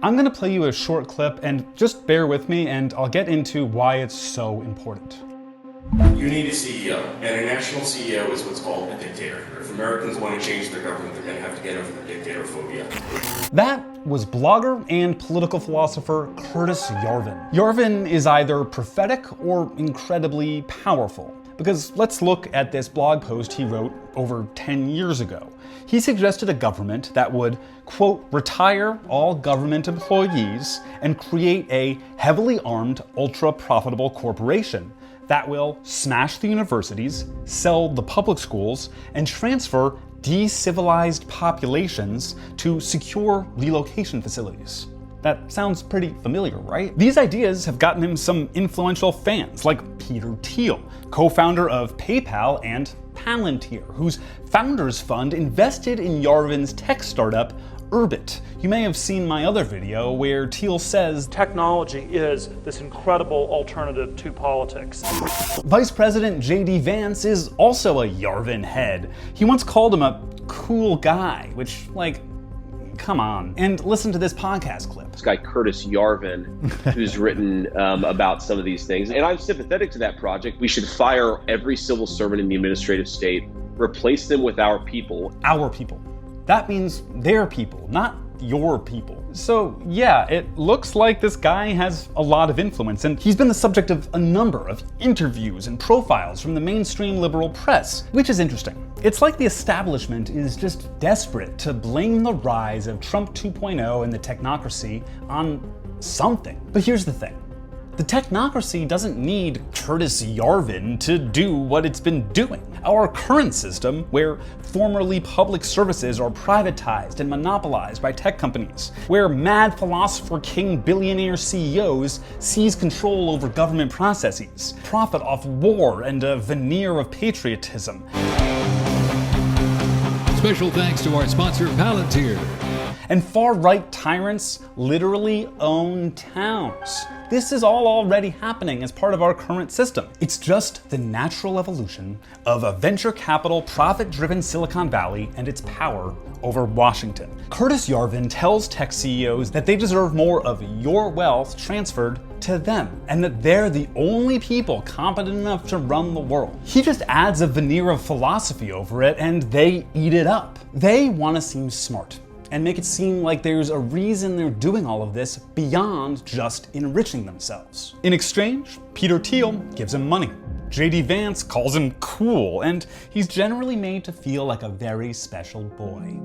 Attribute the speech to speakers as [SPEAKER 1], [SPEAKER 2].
[SPEAKER 1] I'm gonna play you a short clip and just bear with me and I'll get into why it's so important.
[SPEAKER 2] You need a CEO, and a national CEO is what's called a dictator. If Americans want to change their government, they're going to have to get over the dictator phobia.
[SPEAKER 1] That was blogger and political philosopher Curtis Yarvin. Yarvin is either prophetic or incredibly powerful, because let's look at this blog post he wrote over 10 years ago. He suggested a government that would, quote, retire all government employees and create a heavily armed, ultra-profitable corporation that will smash the universities, sell the public schools, and transfer de-civilized populations to secure relocation facilities. That sounds pretty familiar, right? These ideas have gotten him some influential fans, like Peter Thiel, co-founder of PayPal and Palantir, whose founders fund invested in Yarvin's tech startup, Urbit. You may have seen my other video where Thiel says
[SPEAKER 3] technology is this incredible alternative to politics.
[SPEAKER 1] Vice President J.D. Vance is also a Yarvin head. He once called him a cool guy, which, like, come on. And listen to this podcast clip.
[SPEAKER 4] This guy Curtis Yarvin, who's written about some of these things. And I'm sympathetic to that project. We should fire every civil servant in the administrative state, replace them with our people.
[SPEAKER 1] Our people. That means their people, not your people. So yeah, it looks like this guy has a lot of influence, and he's been the subject of a number of interviews and profiles from the mainstream liberal press, which is interesting. It's like the establishment is just desperate to blame the rise of Trump 2.0 and the technocracy on something. But here's the thing. The technocracy doesn't need Curtis Yarvin to do what it's been doing. Our current system, where formerly public services are privatized and monopolized by tech companies, where mad philosopher king billionaire CEOs seize control over government processes, profit off war and a veneer of patriotism.
[SPEAKER 5] Special thanks to our sponsor, Palantir.
[SPEAKER 1] And far-right tyrants literally own towns. This is all already happening as part of our current system. It's just the natural evolution of a venture capital, profit-driven Silicon Valley and its power over Washington. Curtis Yarvin tells tech CEOs that they deserve more of your wealth transferred to them, and that they're the only people competent enough to run the world. He just adds a veneer of philosophy over it, and they eat it up. They want to seem smart and make it seem like there's a reason they're doing all of this beyond just enriching themselves. In exchange, Peter Thiel gives him money. J.D. Vance calls him cool, and he's generally made to feel like a very special boy.